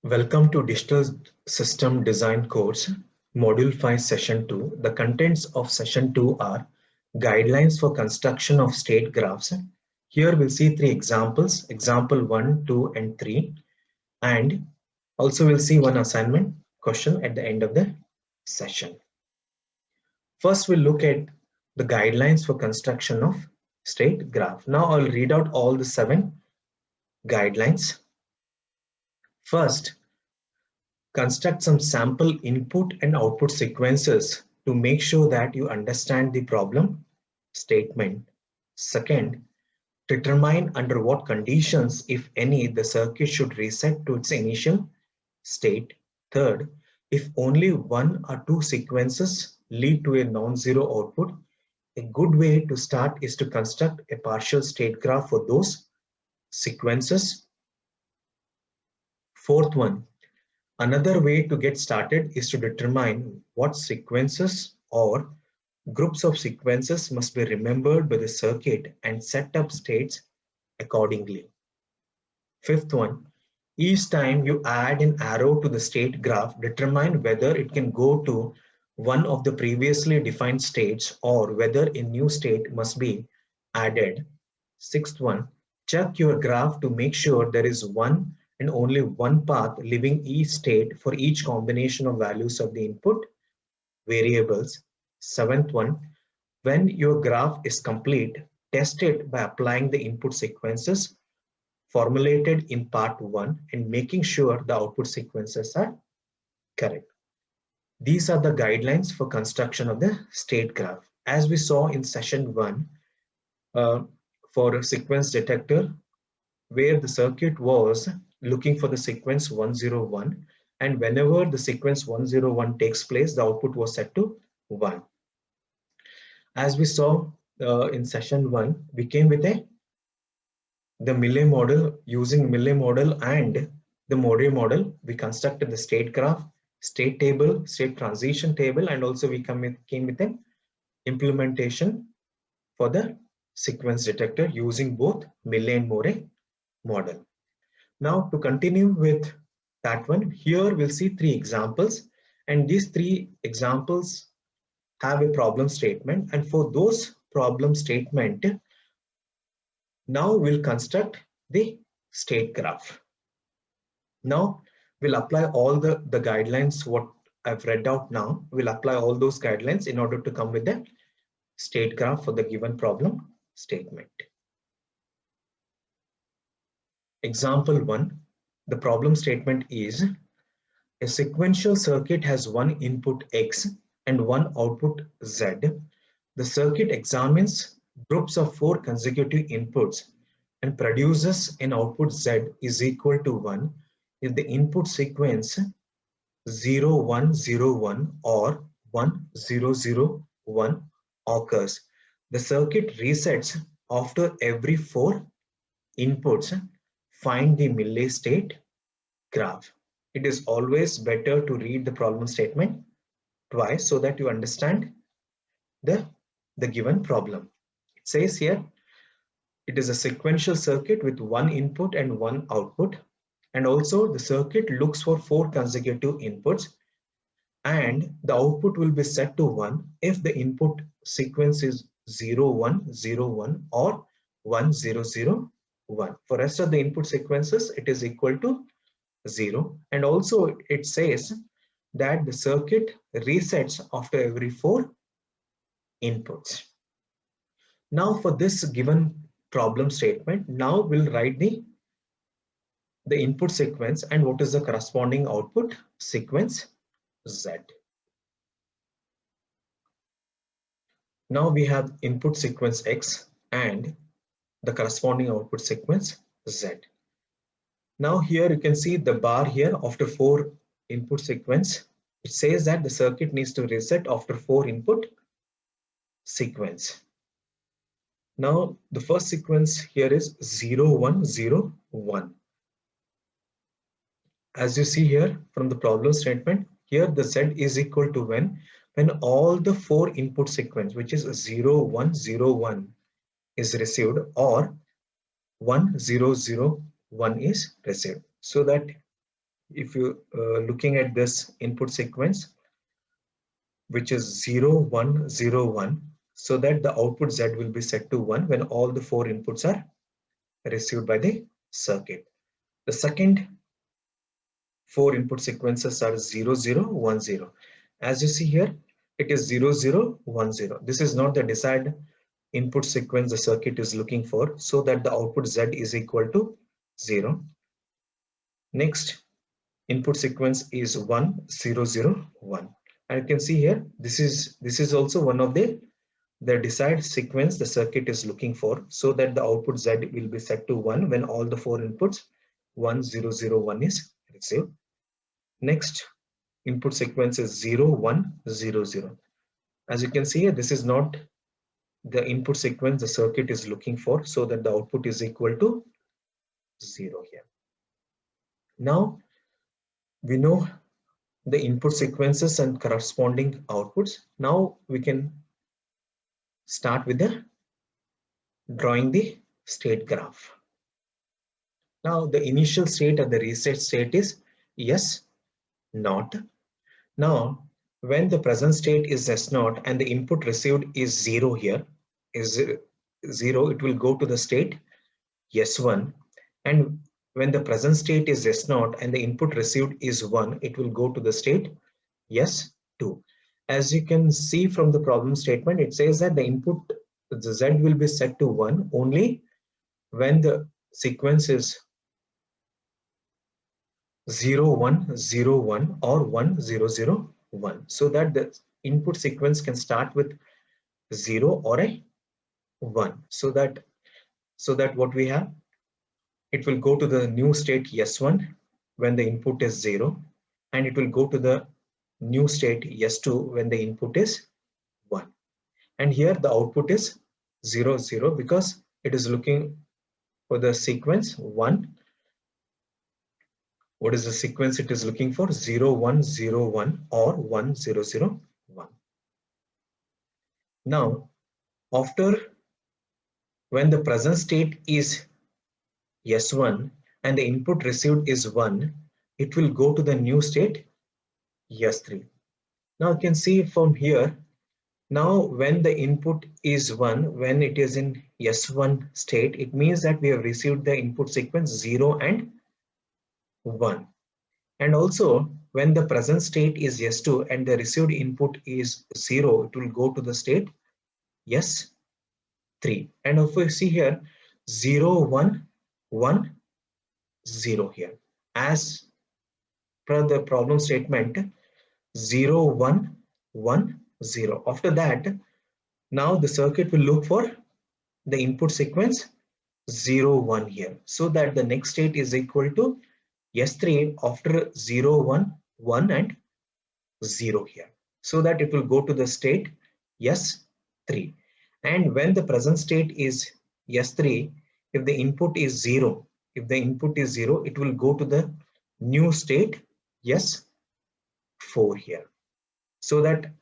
Welcome to Digital System Design course, Module 5, Session 2. The contents of Session 2 are guidelines for construction of state graphs. Here we'll see three examples, example 1, 2, and 3. And also we'll see one assignment question at the end of the session. First, we'll look at the guidelines for construction of state graph. Now I'll read out all the 7 guidelines. First, construct some sample input and output sequences to make sure that you understand the problem statement. Second, determine under what conditions, if any, the circuit should reset to its initial state. Third, if only one or two sequences lead to a non-zero output, a good way to start is to construct a partial state graph for those sequences. Fourth one, another way to get started is to determine what sequences or groups of sequences must be remembered by the circuit and set up states accordingly. Fifth one, each time you add an arrow to the state graph, determine whether it can go to one of the previously defined states or whether a new state must be added. Sixth one, check your graph to make sure there is one and only one path leaving each state for each combination of values of the input variables. Seventh one, when your graph is complete, test it by applying the input sequences formulated in part 1 and making sure the output sequences are correct. These are the guidelines for construction of the state graph. As we saw in session 1, for a sequence detector, where the circuit was looking for the sequence 101, and whenever the sequence 101 takes place, the output was set to 1. As we saw in session 1, we came with the Millet model. Using Millet model and the Mode model, we constructed the state graph, state table, state transition table, and also we came with an implementation for the sequence detector using both Millet and Mode model. Now to continue with that one, here we'll see 3 examples, and these 3 examples have a problem statement, and for those problem statement, now we'll construct the state graph. Now we'll apply all the guidelines what I've read out now. We'll apply all those guidelines in order to come with the state graph for the given problem statement. Example 1, the problem statement is a sequential circuit has one input X and one output Z. The circuit examines groups of 4 consecutive inputs and produces an output Z is equal to 1 if the input sequence 0101 or 1001 occurs. The circuit resets after every 4 inputs. Find the Millet state graph. It is always better to read the problem statement twice so that you understand the given problem. It says here, it is a sequential circuit with one input and one output, and also the circuit looks for 4 consecutive inputs, and the output will be set to 1 if the input sequence is 0101 or 1001. For rest of the input sequences, it is equal to 0, and also it says that the circuit resets after every 4 inputs. Now for this given problem statement, now we'll write the input sequence and what is the corresponding output sequence Z. Now we have input sequence X and the corresponding output sequence Z. Now here you can see the bar here after 4 input sequence. It says that the circuit needs to reset after 4 input sequence. Now the first sequence here is 0101. As you see here from the problem statement, here the Z is equal to when all the 4 input sequence, which is 0101, is received or 1001 is received, so that if you looking at this input sequence, which is 0 1 0 1, so that the output Z will be set to 1 when all the four inputs are received by the circuit. The second four input sequences are 0 0 1 0. As you see here, it is 0 0 1 0. This is not the desired input sequence the circuit is looking for, so that the output Z is equal to 0. Next input sequence is 1 0 0 1. And you can see here, this is also one of the desired sequence the circuit is looking for, so that the output Z will be set to 1 when all the four inputs 1 0 0 1 is received. Next input sequence is 0 1 0 0. As you can see here, this is not the input sequence the circuit is looking for, so that the output is equal to 0 here. Now we know the input sequences and corresponding outputs. Now we can start with the drawing the state graph. Now the initial state and the reset state is yes, not. Now when the present state is S naught and the input received is 0 here, is 0, it will go to the state S1. And when the present state is S naught and the input received is 1, it will go to the state S2. As you can see from the problem statement, it says that the input, the Z will be set to 1 only when the sequence is 0 1 0 1 or 1 0 0 1, so that the input sequence can start with 0 or a 1, so that what we have, it will go to the new state S1 when the input is 0, and it will go to the new state S2 when the input is 1. And here the output is 0 0 because it is looking for the sequence 1. What is the sequence it is looking for? 0 1 0 1 or 1 0 0 1. Now after, when the present state is S1 and the input received is 1, it will go to the new state S3. Now you can see from here, now when the input is 1, when it is in S1 state, it means that we have received the input sequence 0 and 1. And also when the present state is S2 and the received input is 0, it will go to the state S3. And if we see here 0 1 1 0 here, as per the problem statement, 0 1 1 0. After that, now the circuit will look for the input sequence 0 1 here, so that the next state is equal to S3 after 0 1 1 and 0 here, so that it will go to the state S3. And when the present state is S3, if the input is 0, it will go to the new state S4 here, so that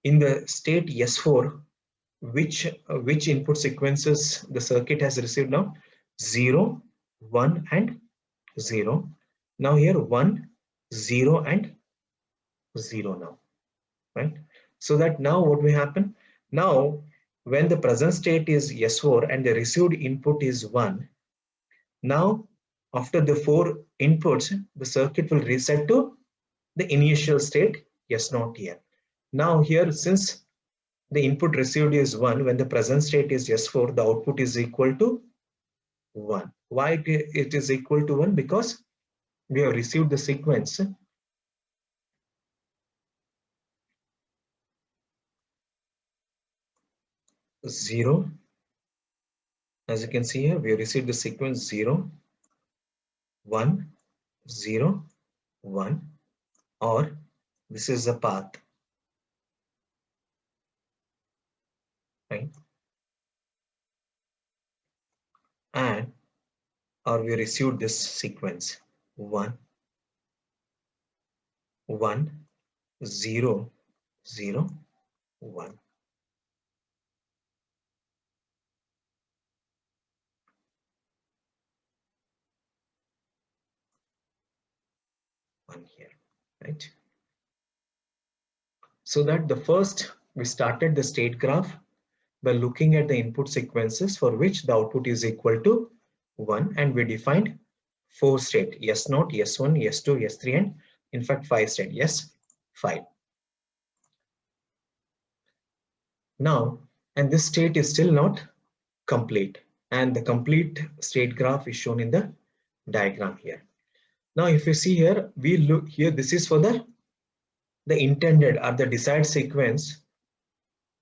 in the state S4, which input sequences the circuit has received now? 0 1 and 0. Now here 1 0 and 0 now, right? So that now what will happen? Now when the present state is S4 and the received input is 1, now after the four inputs, the circuit will reset to the initial state S0 here. Now here, since the input received is 1, when the present state is S4, the output is equal to 1. Why it is equal to 1? Because we have received the sequence 0. As you can see here, we have received the sequence 0 1 0 1, or this is the path, right? And or we received this sequence 1 1 0 0 1. 1 here, right? So that the first we started the state graph by looking at the input sequences for which the output is equal to 1, and we defined 4 state: yes naught, yes 1, yes 2, yes 3, and in fact 5 state, yes 5. Now, and this state is still not complete, and the complete state graph is shown in the diagram here. Now if you see here, we look here, this is for the intended or the desired sequence.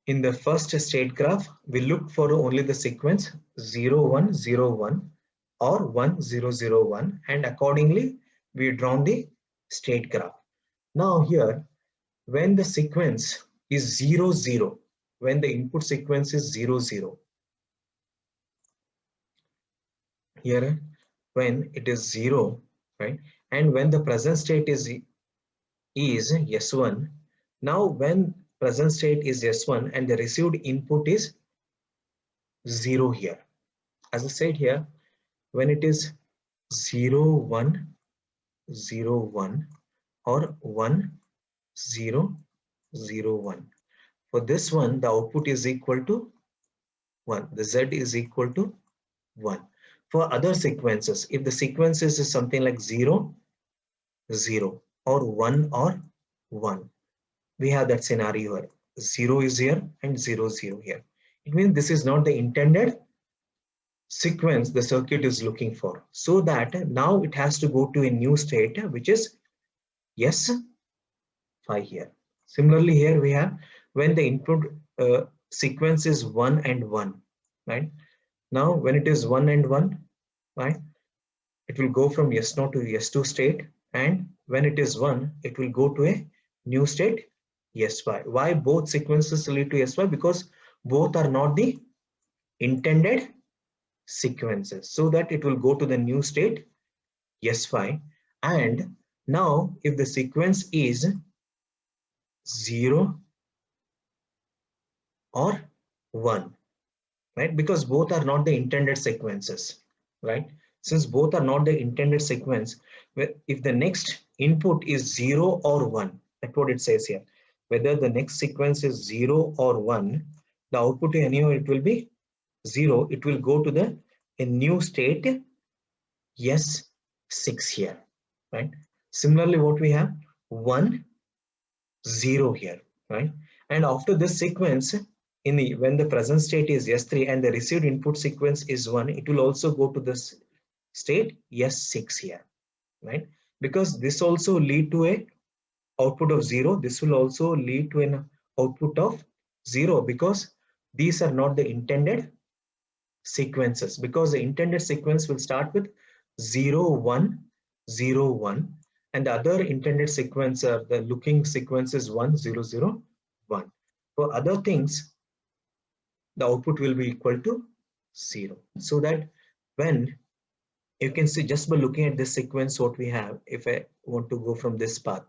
In the first state graph, we look for only the sequence 0 1 0 1 or 1 0 0 1, and accordingly we drawn the state graph. Now here, when the sequence is 0 0, when the input sequence is 0 0, here when it is 0, right, and when the present state is S1. Now when present state is S1 and the received input is 0 here. As I said here, when it is 0 1 0 1 or 1 0 0 1, for this one the output is equal to 1. The Z is equal to 1. For other sequences, if the sequences is something like 0 0 or 1 or 1, we have that scenario here. 0 is here and 0 0 here. It means this is not the intended sequence the circuit is looking for. So that now it has to go to a new state, which is S5 here. Similarly, here we have when the input sequence is 1 and 1, right? Now when it is 1 and 1, right, it will go from S0 to S2 state, and when it is 1, it will go to a new state S5. Why both sequences lead to S5? Because both are not the intended sequences, so that it will go to the new state S5. And now if the sequence is 0 or 1, right, because both are not the intended sequences, right? Since both are not the intended sequence, if the next input is 0 or 1, that's what it says here, whether the next sequence is 0 or 1, the output anyhow it will be 0. It will go to the a new state S6 here, right? Similarly, what we have 1 0 here, right? And after this sequence, in the when the present state is S3 and the received input sequence is 1, it will also go to this state S6 here, right? Because this also lead to a output of 0. This will also lead to an output of 0, because these are not the intended sequences, because the intended sequence will start with 0 1 0 1, and the other intended sequence are the looking sequence is 1 0 0 1. For other things, the output will be equal to 0. So that when you can see just by looking at this sequence what we have, if I want to go from this path,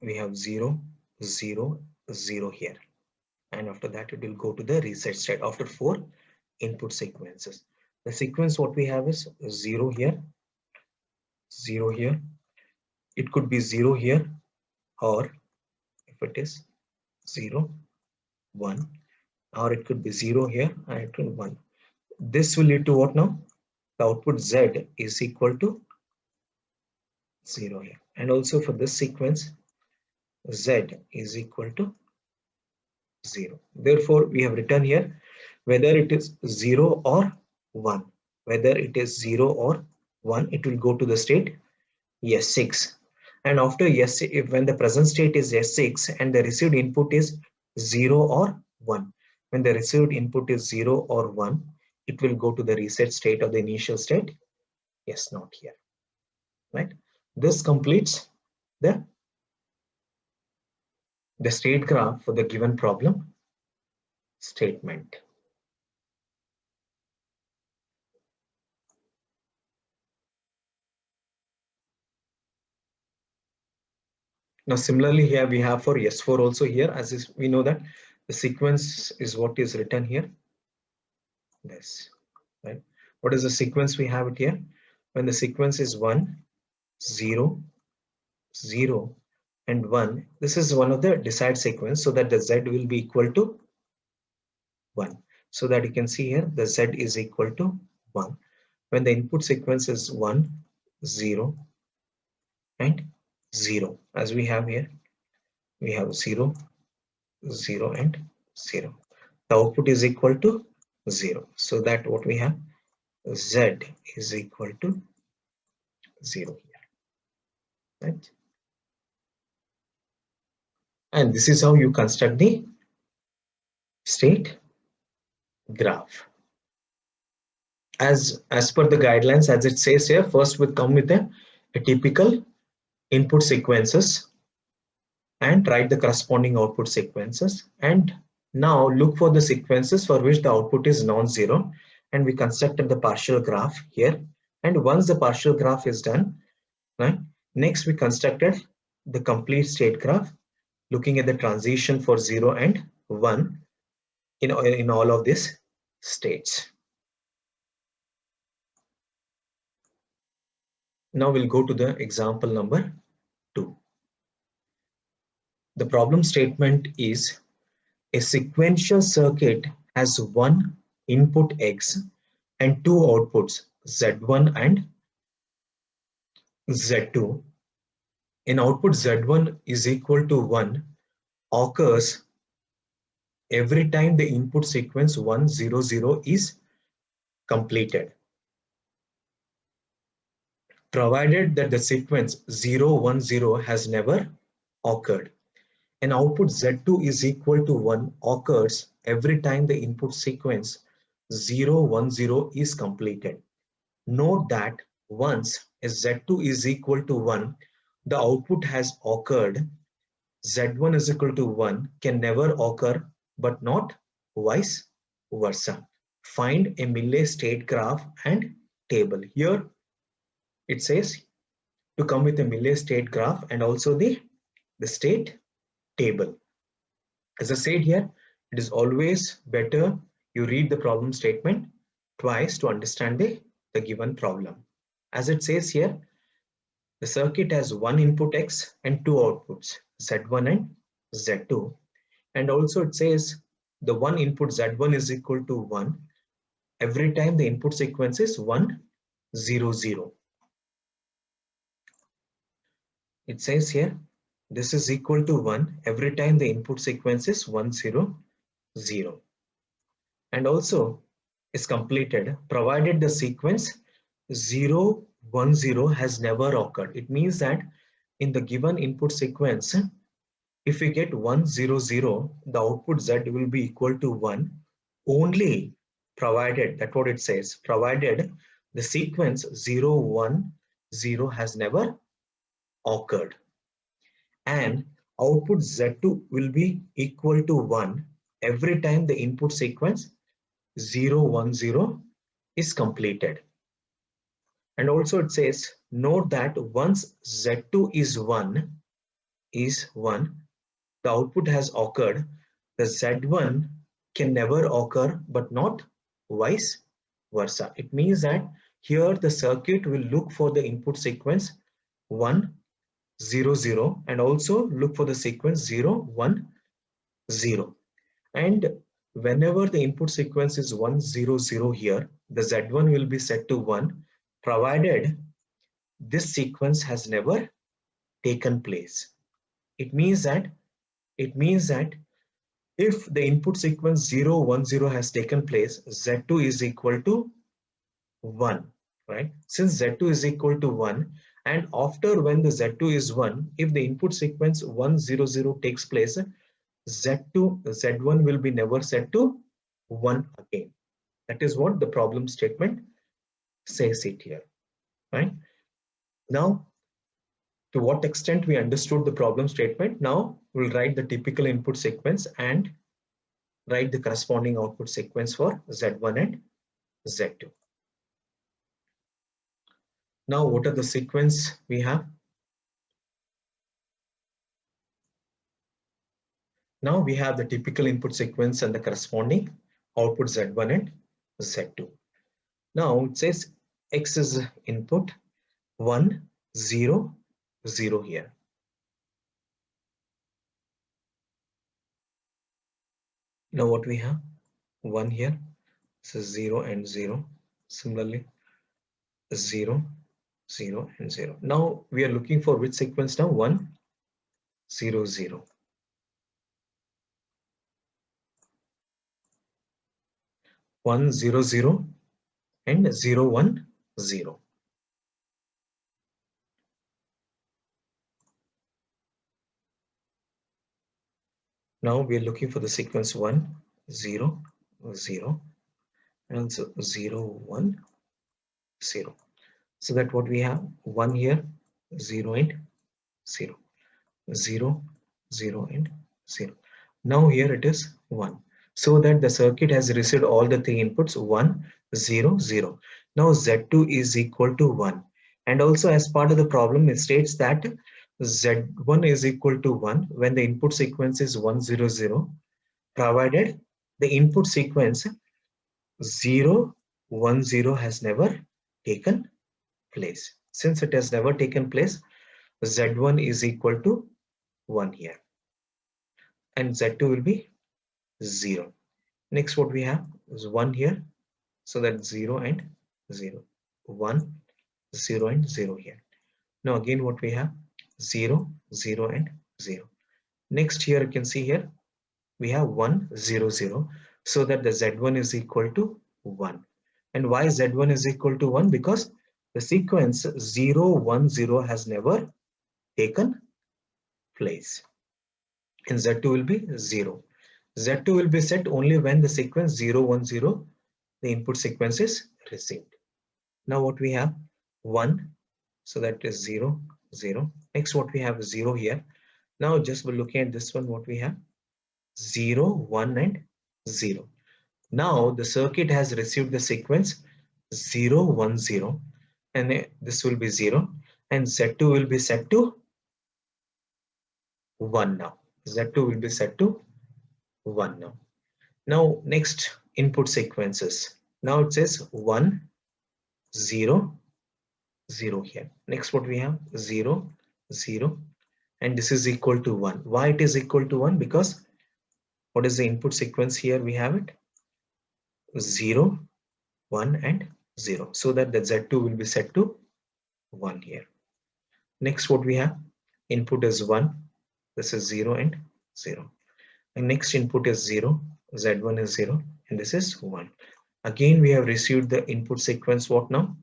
we have 0 0 0 here, and after that it will go to the reset state after 4 input sequences. The sequence what we have is 0 here, 0 here, it could be 0 here, or if it is 0 1, or it could be 0 here and it will 1. This will lead to what now? The output Z is equal to 0 here, and also for this sequence Z is equal to 0. Therefore we have written here whether it is 0 or 1, whether it is 0 or 1, it will go to the state S6. And after S, if when the present state is S6 and the received input is 0 or 1, when the received input is 0 or 1, it will go to the reset state of the initial state S0 here, right? This completes the state graph for the given problem statement. Now similarly here we have for S4 also here, as is, we know that the sequence is what is written here, this, right? What is the sequence we have it here? When the sequence is 1, 0, 0 and 1, this is one of the desired sequence, so that the Z will be equal to 1. So that you can see here the Z is equal to 1. When the input sequence is 1, 0 and 0, as we have here, we have 0, 0 and 0. The output is equal to 0. So that what we have, Z is equal to 0 here, right? And this is how you construct the state graph. As per the guidelines, as it says here, first we come with a typical input sequences and write the corresponding output sequences, and now look for the sequences for which the output is non-zero, and we constructed the partial graph here. And once the partial graph is done, right, next we constructed the complete state graph looking at the transition for 0 and 1 in all of these states. Now we'll go to the example number 2. The problem statement is a sequential circuit has one input X and two outputs Z1 and Z2. An output Z1 is equal to 1 occurs every time the input sequence 1, 0, 0 is completed, provided that the sequence 0, 1, 0 has never occurred. An output Z2 is equal to 1 occurs every time the input sequence 0, 1, 0 is completed. Note that once a Z2 is equal to 1, the output has occurred. Z1 is equal to 1 can never occur, but not vice versa. Find a Millet state graph and table. Here it says to come with a Millet state graph and also the state table. As I said here, it is always better you read the problem statement twice to understand the given problem. As it says here, the circuit has one input X and two outputs Z1 and Z2. And also it says the one input Z1 is equal to 1 every time the input sequence is 1, 0, 0. It says here this is equal to 1 every time the input sequence is 1, 0, 0. And also is completed provided the sequence 0, 1, 0 has never occurred. It means that in the given input sequence, if we get 1, 0, 0, the output Z will be equal to 1 only provided, that's what it says, provided the sequence 0, 1, 0 has never occurred. And output Z2 will be equal to 1 every time the input sequence 0, 1, 0 is completed. And also it says, note that once Z2 is 1, the output has occurred, the Z1 can never occur, but not vice versa. It means that here the circuit will look for the input sequence 1, 0, 0 and also look for the sequence 0, 1, 0. And whenever the input sequence is 1, 0, 0 here, the Z1 will be set to 1 provided this sequence has never taken place. It means that if the input sequence 0, 1, 0 has taken place, Z2 is equal to 1, right? Since Z2 is equal to 1, and after when the Z2 is 1, if the input sequence 1, 0, 0 takes place, Z1 will be never set to 1 again. That is what the problem statement says it here, right? Now, to what extent we understood the problem statement, now we'll write the typical input sequence and write the corresponding output sequence for Z1 and Z2. Now, what are the sequence we have? Now we have the typical input sequence and the corresponding output Z1 and Z2. Now it says X is input 1, 0, 0 here. Now what we have? 1 here. This is 0 and 0. Similarly, 0, 0 and 0. Now we are looking for which sequence now? 1, 0, 0. 1, 0, 0 and 0, 1, 0. Now we are looking for the sequence 1, 0, 0 and also 0, 1, 0. So that what we have? 1 here, 0 and 0. 0, 0 and 0. Now here it is 1. So that the circuit has received all the three inputs 1, 0, 0. Now Z2 is equal to 1. And also as part of the problem it states that Z1 is equal to 1 when the input sequence is 1, 0, 0, provided the input sequence 0, 1, 0 has never taken place. Since it has never taken place, Z1 is equal to 1 here and Z2 will be 0. Next what we have is 1 here, so that 0 and 0. 1, 0 and 0 here. Now again what we have? 0, 0 and 0. Next here you can see here we have 1, 0, 0, so that the Z1 is equal to 1. And why Z1 is equal to 1? Because the sequence 0, 1, 0 has never taken place. And Z2 will be 0. Z2 will be set only when the sequence 0, 1, 0, the input sequence is received. Now what we have? 1, so that is 0, 0. Next what we have? 0 here. Now just by looking at this one, what we have? 0, 1 and 0. Now the circuit has received the sequence 0, 1, 0 and this will be 0 and Z2 will be set to 1 now. Z2 will be set to 1 now. Now next input sequences. Now it says 1, 0, 0 here. Next what we have? 0, 0 and this is equal to 1. Why it is equal to 1? Because what is the input sequence here? We have it 0, 1 and 0. So that the Z2 will be set to 1 here. Next what we have? Input is 1. This is 0 and 0. And next input is 0. Z1 is 0 and this is 1. Again we have received the input sequence what now?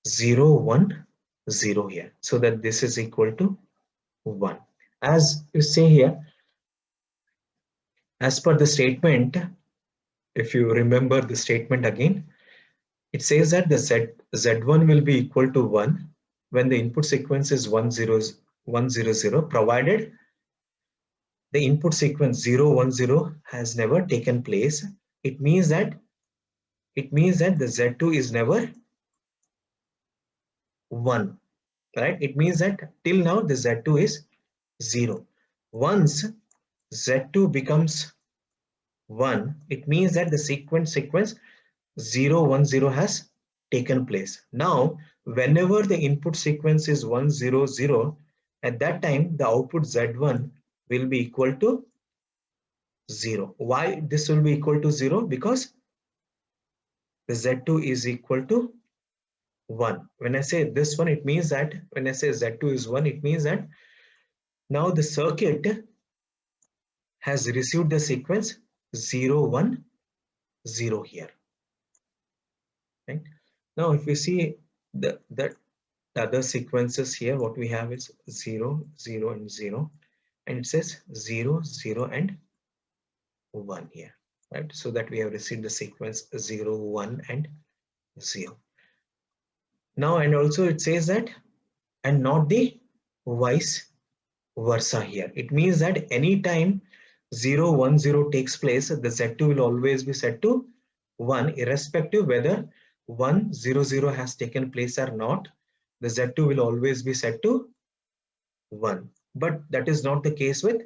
0, 1, 0 here. So that this is equal to 1. As you say here, as per the statement, if you remember the statement again, it says that the Z1 will be equal to 1 when the input sequence is 1, 0, 1, 0, 0, provided the input sequence 0, 1, 0 has never taken place. It means that the Z2 is never 1, right? It means that till now the Z2 is 0. Once Z2 becomes 1, it means that the sequence 0, 1, 0 has taken place. Now, whenever the input sequence is 1, 0, 0, at that time the output Z1 will be equal to 0. Why this will be equal to 0? Because the Z2 is equal to 1. When I say this one, it means that when I say Z2 is 1, it means that now the circuit has received the sequence 0, 1, 0 here. Right? Now, if we see the other sequences here, what we have is 0, 0 and 0 and it says 0, 0 and 1 here, right? So that we have received the sequence 0, 1 and 0. Now, and also it says that and not the vice versa here. It means that anytime 0, 1, 0 takes place, the Z2 will always be set to 1 irrespective whether 1, 0, 0 has taken place or not. The Z2 will always be set to 1. But that is not the case with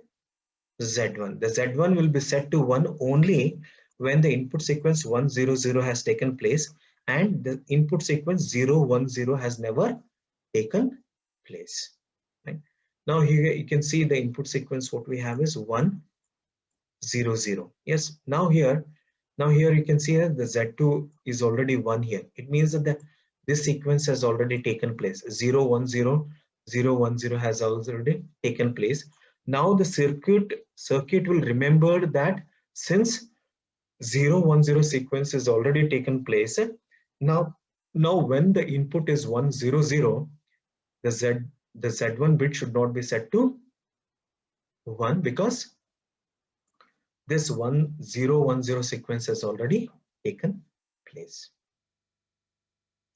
Z1. The Z1 will be set to 1 only when the input sequence 1, 0, 0 has taken place and the input sequence 0 1 0 has never taken place, right? Now here you can see the input sequence what we have is 1 0 0. Yes, now here you can see that the Z2 is already 1 here. It means that this sequence has already taken place. 0 1 0 0 1 0 has already taken place. Now the circuit will remember that since 0 1 0 sequence is already taken place, now when the input is 1 0 0, the Z1 bit should not be set to 1 because this 1 0 1 0 sequence has already taken place.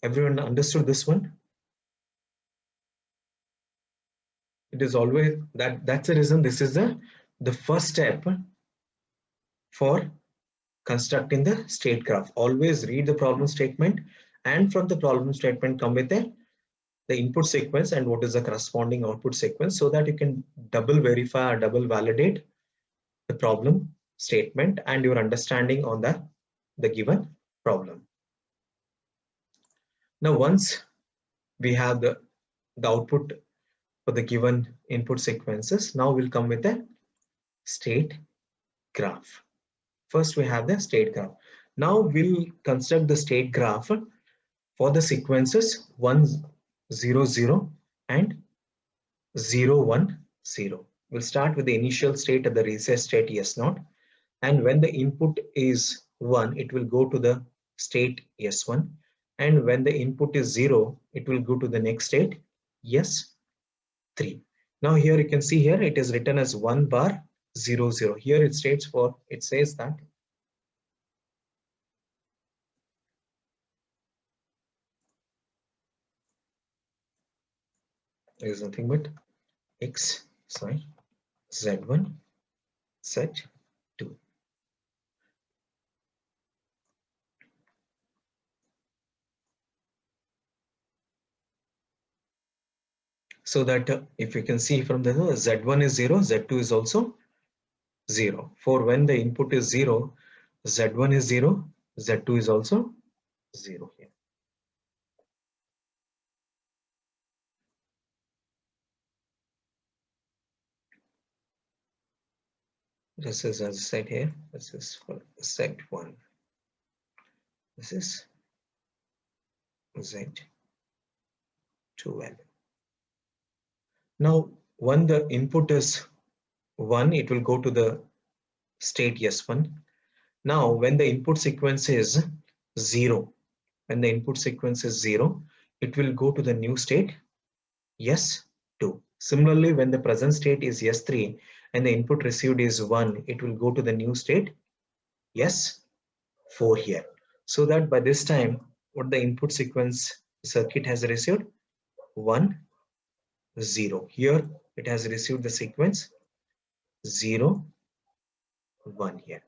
Everyone understood this one? It is always that's the reason this is the first step for constructing the state graph. Always read the problem statement, and from the problem statement come with the input sequence and what is the corresponding output sequence, so that you can double verify or double validate the problem statement and your understanding on the given problem. Now once we have the output for the given input sequences, now we'll come with a state graph. First we have the state graph. Now we'll construct the state graph for the sequences 1 0 0 and 0 1 0. We'll start with the initial state at the reset state yes not, and when the input is 1 it will go to the state yes 1, and when the input is 0 it will go to the next state yes 3. Now here you can see here it is written as 1 bar 0 0. Here it states it says that there is nothing but Z1 Z2. So that if you can see from the Z1 is 0, Z2 is also 0. For when the input is 0, Z1 is 0, Z2 is also 0 here. This is, as I said here, this is for Z1. This is Z12. Now, when the input is 1, it will go to the state yes 1. Now, when the input sequence is 0, when the input sequence is 0, it will go to the new state yes 2. Similarly, when the present state is yes 3 and the input received is 1, it will go to the new state yes 4 here. So that by this time, what the input sequence circuit has received 1 0. Here it has received the sequence 0 1 here.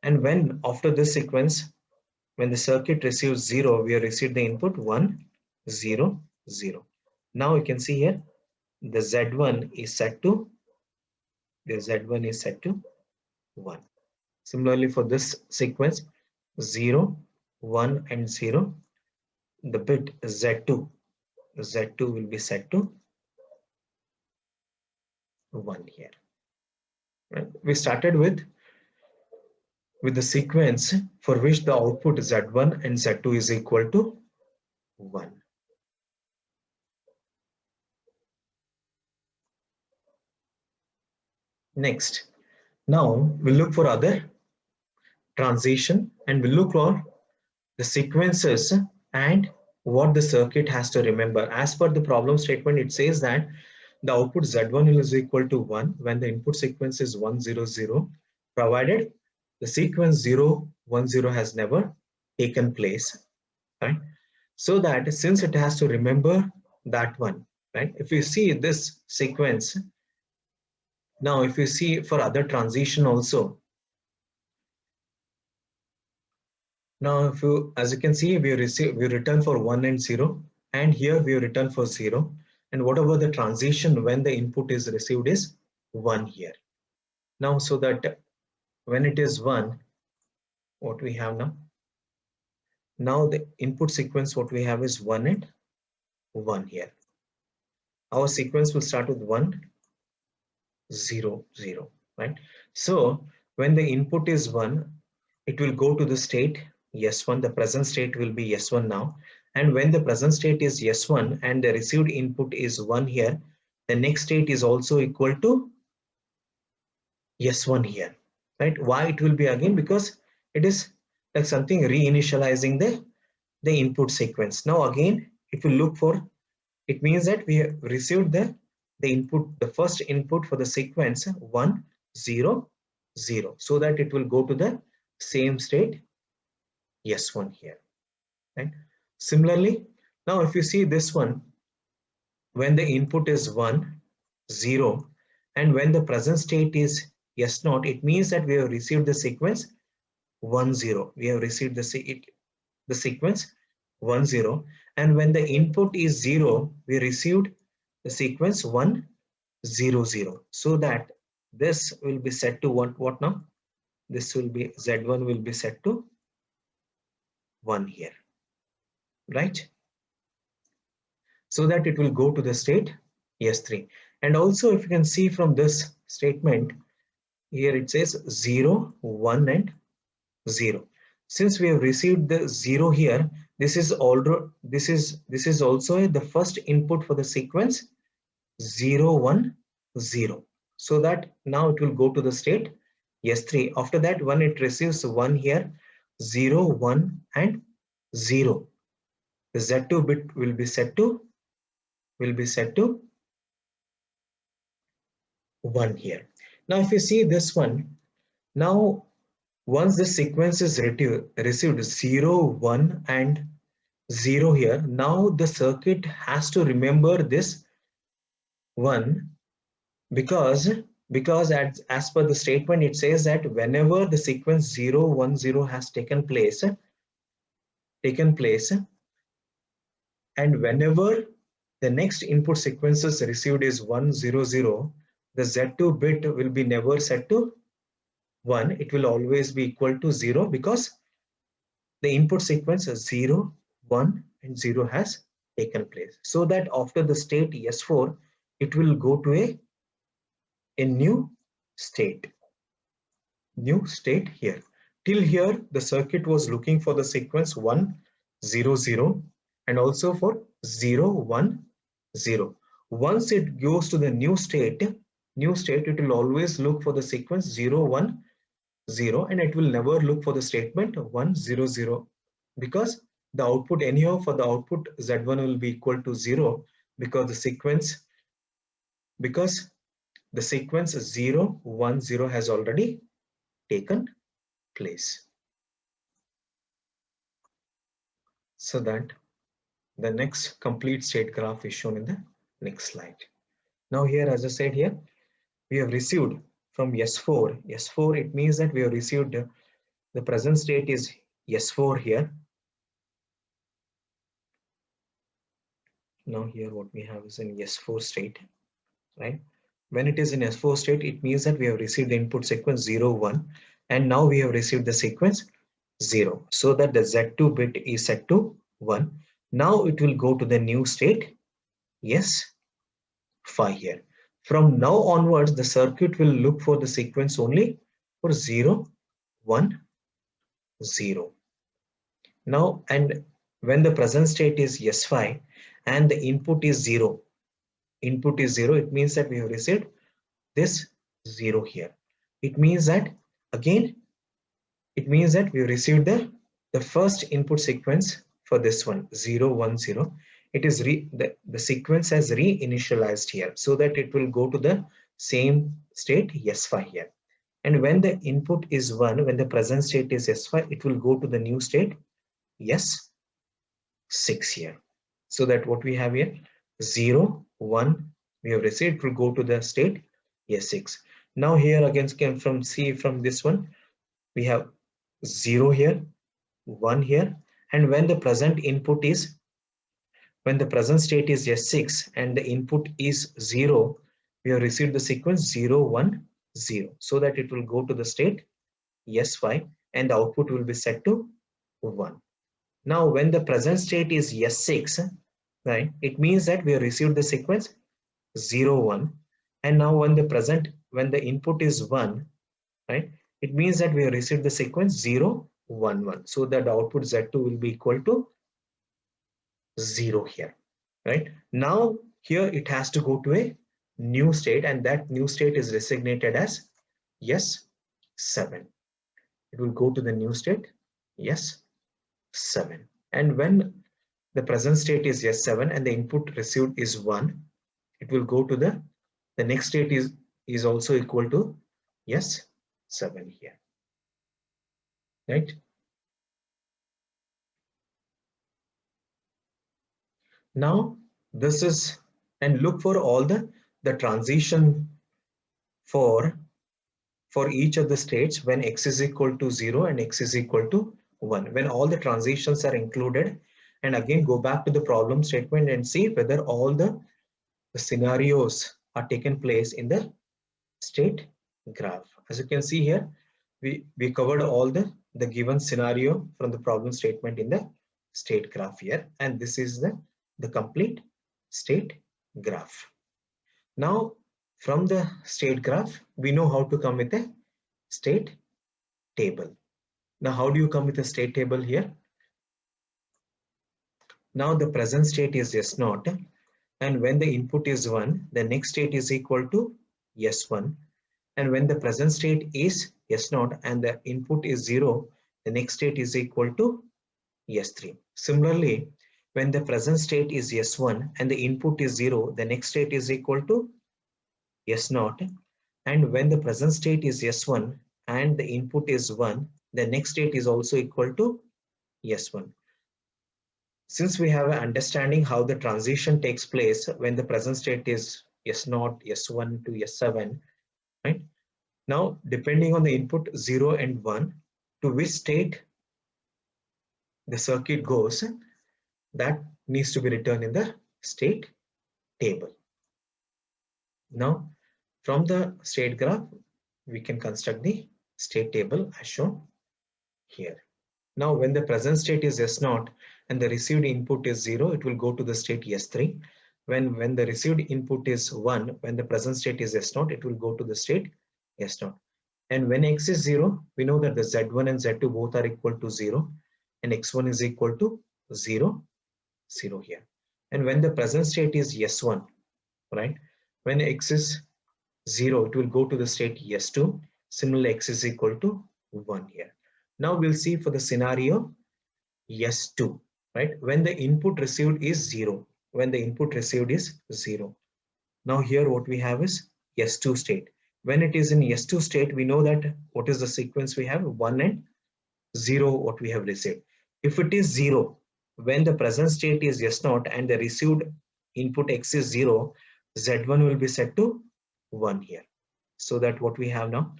And when after this sequence, when the circuit receives 0, we have received the input 1 0 0. Now you can see here the Z1 is set to 1. Similarly for this sequence 0 1 and 0, the bit Z2 will be set to 1 here. Right? We started with the sequence for which the output Z1 and Z2 is equal to 1. Next, now we'll look for other transition and we'll look for the sequences and what the circuit has to remember. As per the problem statement, it says that the output Z1 is equal to 1 when the input sequence is 1 0 0, provided the sequence 0 1 0 has never taken place, right? So that since it has to remember that one, right? If you see this sequence, now if you see for other transition also, now if you, as you can see, we return for 1 and 0, and here we return for 0, and whatever the transition when the input is received is 1 here. Now so that when it is 1, what we have now, Now the input sequence what we have is 1 and 1 here. Our sequence will start with 1, 0, 0, right? So when the input is 1, it will go to the state yes 1. The present state will be yes 1 now. And when the present state is yes 1 and the received input is 1 here, the next state is also equal to yes 1 here, right? Why it will be again? Because it is like something reinitializing the input sequence. Now again, if you look for, it means that we have received the input, the first input for the sequence 1, 0, 0, so that it will go to the same state yes 1 here, right? Similarly, now if you see this one, when the input is 1, 0, and when the present state is yes naught, it means that we have received the sequence 1, 0. We have received the sequence 1, 0, and when the input is 0, we received the sequence 1, 0, 0. So that this will be set to what now? This will be Z1 will be set to 1 here, right? So that it will go to the state S3. And also if you can see from this statement, here it says 0, 1 and 0. Since we have received the 0 here, this is also the first input for the sequence 0, 1, 0. So that now it will go to the state S3. After that, when it receives 1 here, 0, 1 and 0, the Z2 bit will be set to 1 here. Now if you see this one, now once the sequence is received 0, 1 and 0 here, now the circuit has to remember this 1, because as per the statement it says that whenever the sequence 0, 1, 0 has taken place, and whenever the next input sequences received is 1, 0, 0, the Z2 bit will be never set to 1. It will always be equal to 0, because the input sequence 0, 1 and 0 has taken place. So that after the state S4, it will go to a state new state here. Till here, the circuit was looking for the sequence 1, 0, 0 and also for 0, 1, 0. Once it goes to the new state, it will always look for the sequence 0, 1, 0, and it will never look for the statement 1, 0, 0, because the output anyhow for the output Z1 will be equal to 0, because the sequence 0, 1, 0 has already taken place. So that the next complete state graph is shown in the next slide. Now here, as I said here, we have received from S4. S4, it means that we have received the present state is S4 here. Now here what we have is in S4 state, right? When it is in S4 state, it means that we have received the input sequence 0, 1, and now we have received the sequence 0, so that the Z2 bit is set to 1. Now it will go to the new state S5 here. From now onwards, the circuit will look for the sequence only for 0, 1, 0. Now, and when the present state is S5 and the input is 0, it means that we have received this 0 here. It means that again, we received the first input sequence for this one 0, 1, 0. It is the sequence has reinitialized here, so that it will go to the same state S5 here. And when the input is 1, when the present state is S5, it will go to the new state S6 here. So that what we have here 0, 1 we have received, it will go to the state S6. Now here again can from this one we have 0 here, 1 here, and when the present state is S6 and the input is 0, we have received the sequence 0, 1, 0, so that it will go to the state S5 and the output will be set to 1. Now, when the present state is S6, right, it means that we have received the sequence 0, 1. And now when the input is 1, right, it means that we have received the sequence 0, 1, 1. So that the output Z2 will be equal to 0 here, right? Now, here it has to go to a new state, and that new state is designated as S7. It will go to the new state S7. And when the present state is S7 and the input received is 1, it will go to the next state is also equal to S7 here, right? Now, this is, and look for all the transition for each of the states when x is equal to 0 and x is equal to 1. When all the transitions are included, and again go back to the problem statement and see whether all the scenarios are taken place in the state graph. As you can see here, we covered all the given scenario from the problem statement in the state graph here, and this is the complete state graph. Now, from the state graph, we know how to come with a state table. Now, how do you come with a state table here? Now, the present state is S0, and when the input is 1, the next state is equal to S1. And when the present state is S0 and the input is 0, the next state is equal to S3. Similarly, when the present state is S1 and the input is 0, the next state is equal to S0. And when the present state is S1 and the input is 1, the next state is also equal to S1. Since we have an understanding how the transition takes place when the present state is S0, S1 to S7, right? Now, depending on the input 0 and 1, to which state the circuit goes, that needs to be written in the state table. Now, from the state graph, we can construct the state table as shown here. Now, when the present state is S0 and the received input is 0, it will go to the state S3. When the received input is 1, when the present state is S0, it will go to the state S0. And when x is 0, we know that the Z1 and Z2 both are equal to 0, and x1 is equal to 0, 0 here. And when the present state is S1, right, when x is 0, it will go to the state S2. Similarly, x is equal to 1 here. Now we'll see for the scenario S2, right, when the input received is 0, when the input received is 0. Now here what we have is S2 state. When it is in S2 state, we know that what is the sequence we have? 1 and 0 what we have received. If it is 0, when the present state is S0 and the received input x is 0, Z1 will be set to 1 here. So that what we have now,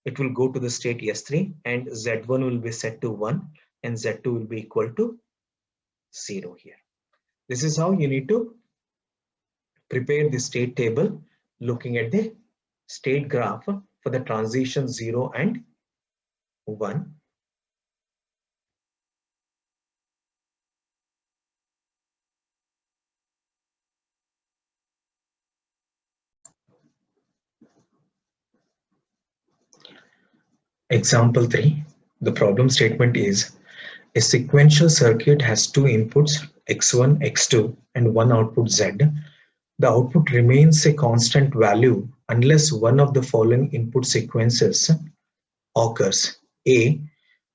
it will go to the state S3 and Z1 will be set to 1 and Z2 will be equal to 0 here. This is how you need to prepare the state table looking at the state graph for the transition 0 and 1. Example 3, the problem statement is a sequential circuit has two inputs x1, x2 and one output z. The output remains a constant value unless one of the following input sequences occurs. A,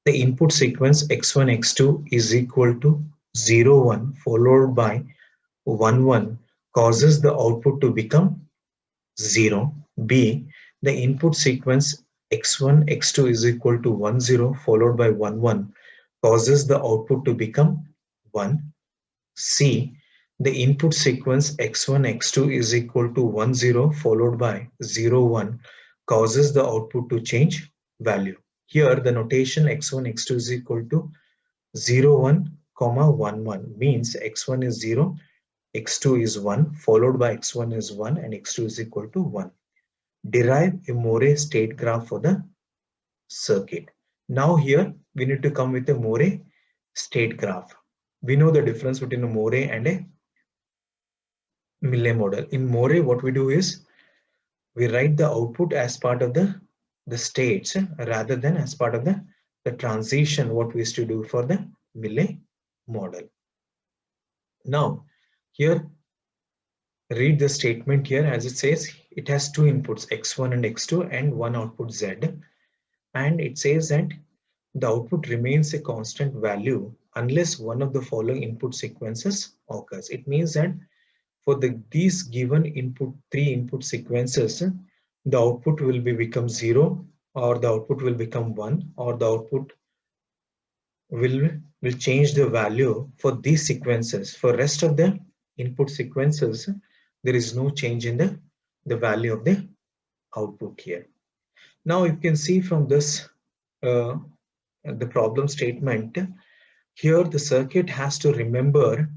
the input sequence x1, x2 is equal to 0, 1 followed by 1, 1 causes the output to become 0. B, the input sequence x1, x2 is equal to 1, 0 followed by 1, 1 causes the output to become 1. C, the input sequence x1, x2 is equal to 1, 0 followed by 0, 1 causes the output to change value. Here the notation x1, x2 is equal to 0, 1, comma 1, 1 means x1 is 0, x2 is 1 followed by x1 is 1 and x2 is equal to 1. Derive a Moore state graph for the circuit. Now here we need to come with a Moore state graph. We know the difference between a Moore and a Millet model. In Moore, what we do is we write the output as part of the states rather than as part of the transition what we used to do for the Millet model. Now, here read the statement here as it says it has two inputs x1 and x2 and one output z, and it says that the output remains a constant value unless one of the following input sequences occurs. It means that for these given three input sequences, the output will become 0, or the output will become 1, or the output will change the value for these sequences. For rest of the input sequences, there is no change in the value of the output here. Now you can see from this the problem statement here, the circuit has to remember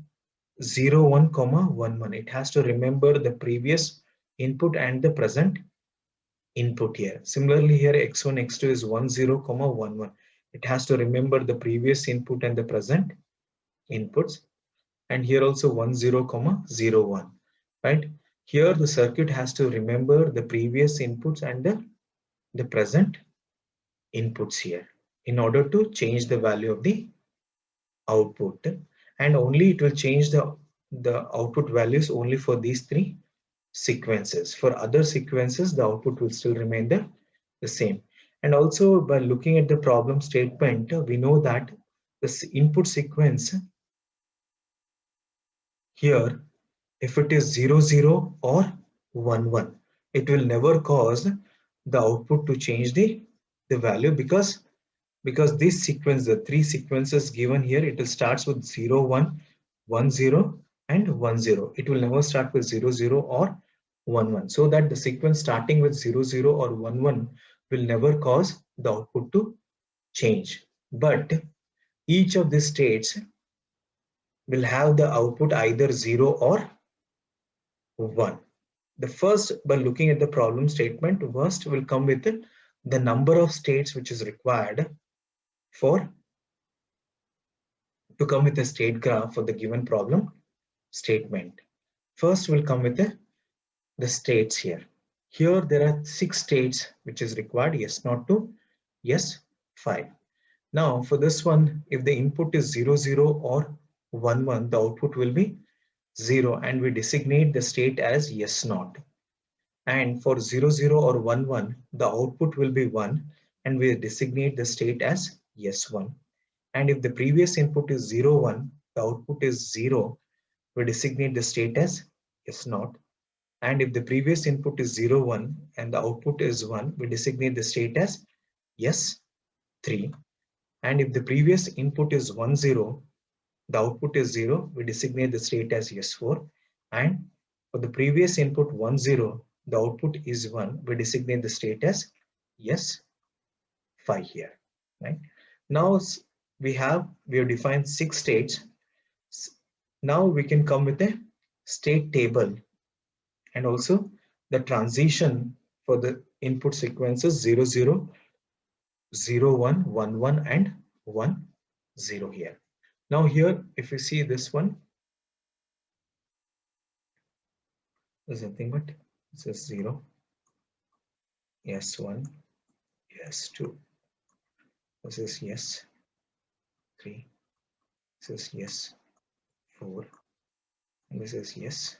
0 1 comma 1 1. It has to remember the previous input and the present input here. Similarly here x1 x2 is 1 0 comma 1 1. It has to remember the previous input and the present inputs, and here also 1 0 comma 0 1, right? Here the circuit has to remember the previous inputs and the present inputs here in order to change the value of the output, and only it will change the output values only for these three sequences. For other sequences, the output will still remain the same. And also by looking at the problem statement, we know that this input sequence here, if it is 0 0 or 1 1, it will never cause the output to change the value, because this sequence, the three sequences given here, it will starts with 0 1 1 0 and 1 0. It will never start with 0 0 or 1 1, so that the sequence starting with 0 0 or 1 1 will never cause the output to change. But each of these states will have the output either 0 or 1. The first, by looking at the problem statement, first will come with the number of states which is required for to come with a state graph for the given problem statement. First will come with the states here. Here there are 6 states which is required, yes, not 2, yes, 5. Now for this one, if the input is 0 0 or 1 1, the output will be 0, and we designate the state as yes not. And for 0 0 or 1 1, the output will be 1, and we designate the state as yes 1. And if the previous input is 0 1, the output is 0, we designate the state as yes not. And if the previous input is 0 1 and the output is 1, we designate the state as yes 3. And if the previous input is 1 0, the output is 0, we designate the state as yes 4. And for the previous input 1 0, the output is 1, we designate the state as yes 5 here, right? Now we have defined 6 states. Now we can come with a state table and also the transition for the input sequences 0 0 0 1 1 1 and 1 0 here. Now here if you see this one, there's nothing but it says 0, yes 1, yes 2, this is yes 3, this is yes 4, and this is yes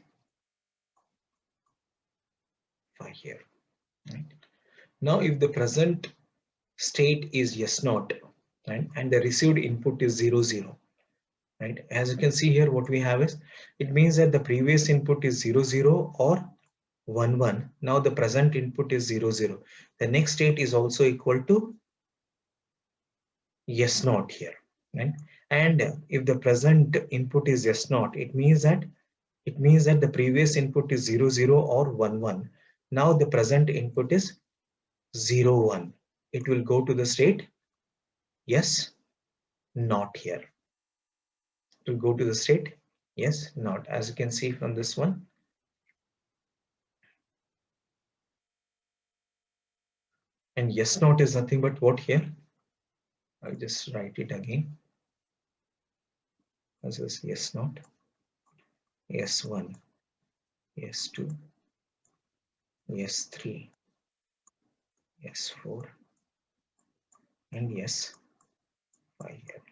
5 here, right? Now if the present state is yes not, right, and the received input is 0 0, right, as you can see here, what we have is, it means that the previous input is 0 0 or 1 1. Now the present input is 0 0. The next state is also equal to yes not here, right? And if the present input is yes not, it means that the previous input is 0 0 or 1 1. Now the present input is 0 1. It will go to the state yes not here. It will go to the state yes not, as you can see from this one. And yes not is nothing but what here? I'll just write it again. This is yes not, yes 1, yes 2, yes 3, yes 4, and yes 5 here.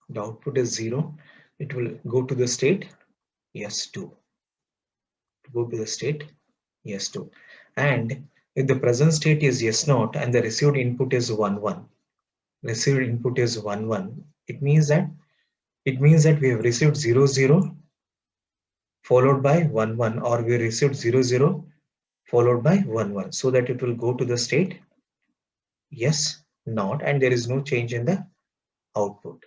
The output is 0. It will go to the state yes 2. Go to the state yes 2. And if the present state is yes not and the received input is 1 1, received input is 1 1, it means that we have received 0 0 followed by 1 1, or we received 0 0 followed by 1 1, so that it will go to the state yes not and there is no change in the output.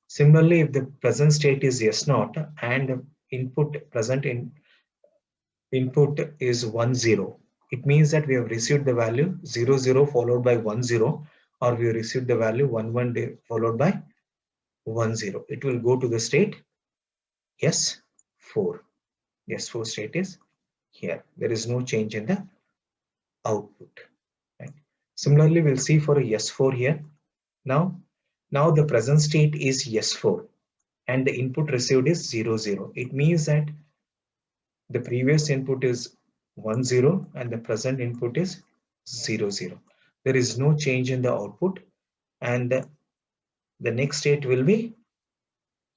Similarly, if the present state is yes not and input present in input is 1 0, it means that we have received the value 0 0 followed by 1 0, or we have received the value 1 1 followed by 1 0. It will go to the state yes 4. Yes 4 state is here. There is no change in the output. Right? Similarly, we'll see for a yes 4 here. Now the present state is yes 4 and the input received is 0 0. It means that the previous input is 1 0 and the present input is 0 0. There is no change in the output, and the next state will be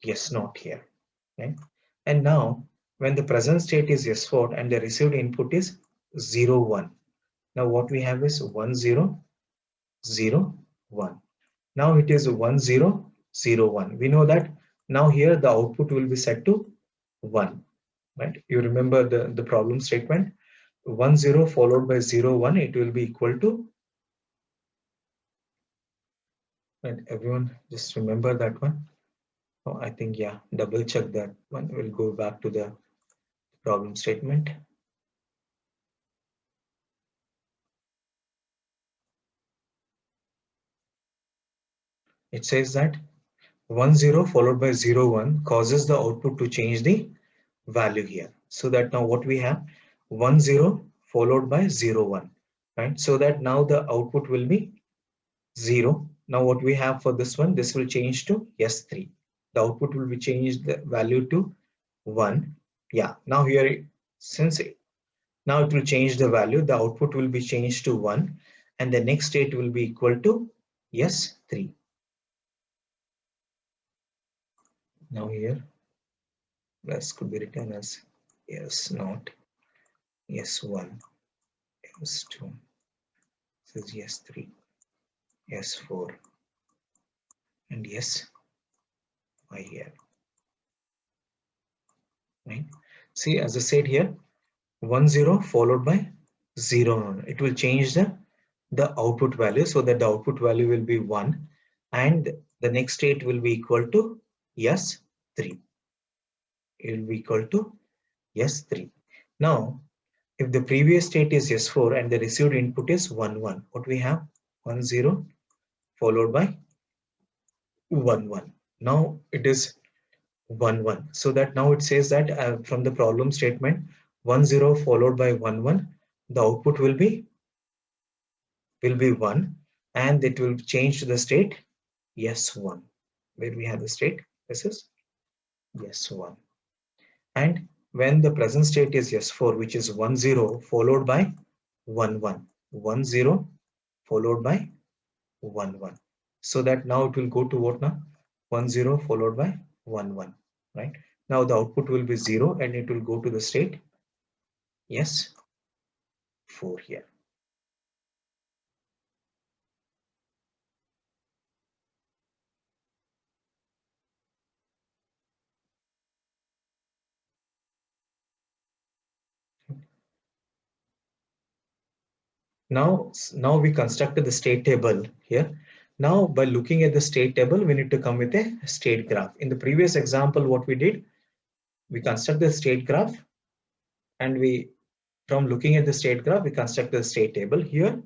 yes not here. Right? And now when the present state is yes 4 and the received input is 0 1. Now what we have is 1 0 0 1. Now it is 1 0 0 1. We know that now here the output will be set to 1. Right? You remember the problem statement, 1 0 followed by 0 1, it will be equal to, right? Everyone just remember that one. Oh, I think, yeah, double check that one. We'll go back to the problem statement. It says that 1 0 followed by 0 1 causes the output to change the value here. So that now what we have, 1 0 followed by 0 1, right? So that now the output will be 0. Now what we have for this one, this will change to yes 3. The output will be changed the value to 1. Yeah, now here, now it will change the value, the output will be changed to 1, and the next state will be equal to yes 3. Now here this could be written as yes not, yes 1, yes 2, this is yes 3, yes 4, and yes 5 here. Right? See, as I said here, 1 0 followed by 0. It will change the output value, so that the output value will be 1 and the next state will be equal to yes 3. It will be equal to yes 3. Now if the previous state is yes 4 and the received input is 1 1, what we have, 1 0 followed by 1 1. Now it is 1 1, so that now it says that from the problem statement, 1 0 followed by 1 1, the output will be 1 and it will change to the state yes 1, where we have the state this is yes 1. And when the present state is yes 4, which is 1 0 followed by 1 1, 1 0 followed by 1 1, so that now it will go to what now, 1 0 followed by 1 1. Right? Now the output will be 0 and it will go to the state yes 4 here. Now we constructed the state table here. Now by looking at the state table, we need to come with a state graph. In the previous example, what we did, we construct the state graph, and from looking at the state graph, we construct the state table. Here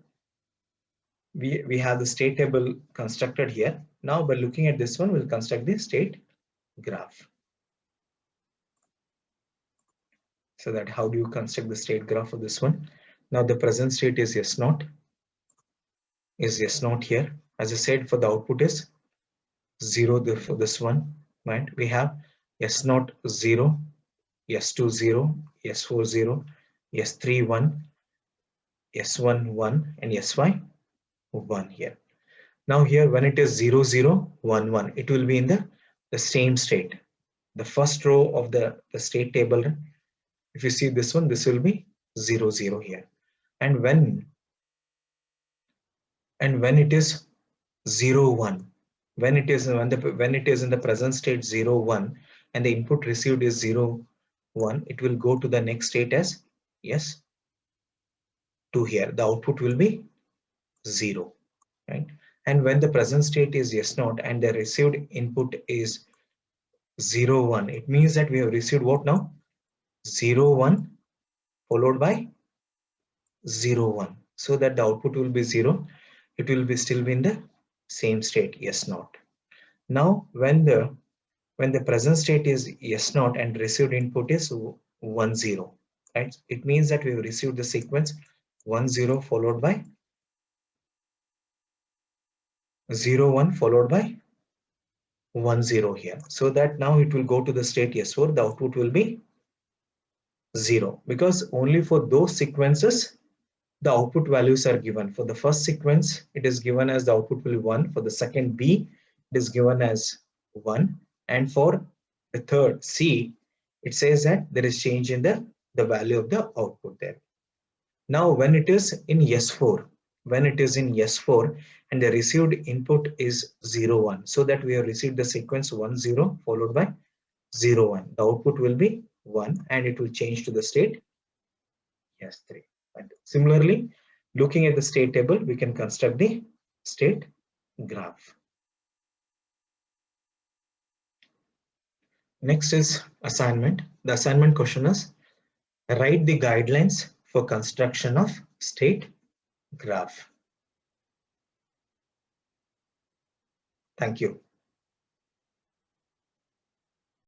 we have the state table constructed here. Now by looking at this one, we'll construct the state graph. So that how do you construct the state graph for this one? Now the present state is yes not here. As I said, for the output is 0 for this one. right? We have S0 0, S2 0, S4 0, S3 1, S1 1, and SY 1 here. Now here when it is 0 0 1 1, it will be in the same state. The first row of the state table, if you see this one, this will be 0 0 here. And when it is 0 1, when it is in the present state 0 1 and the input received is 0 1, it will go to the next state as yes 2 here. The output will be 0, right? And when the present state is yes not and the received input is 0 1, it means that we have received what now? 0 1 followed by 0 1, so that the output will be 0. It will be still be in the same state yes not. Now when the present state is yes not and received input is 1 0, right? It means that we have received the sequence 1 0 followed by 0 1 followed by 1 0 here, so that now it will go to the state yes 4. The output will be 0, because only for those sequences the output values are given. For the first sequence it is given as the output will be 1, for the second B it is given as 1, and for the third C it says that there is change in the value of the output there. Now when it is in S4, when it is in S4 and the received input is 0 1, so that we have received the sequence 1 0 followed by 0 1, the output will be 1 and it will change to the state S3. And similarly, looking at the state table, we can construct the state graph. Next is assignment. The assignment question is write the guidelines for construction of state graph. Thank you.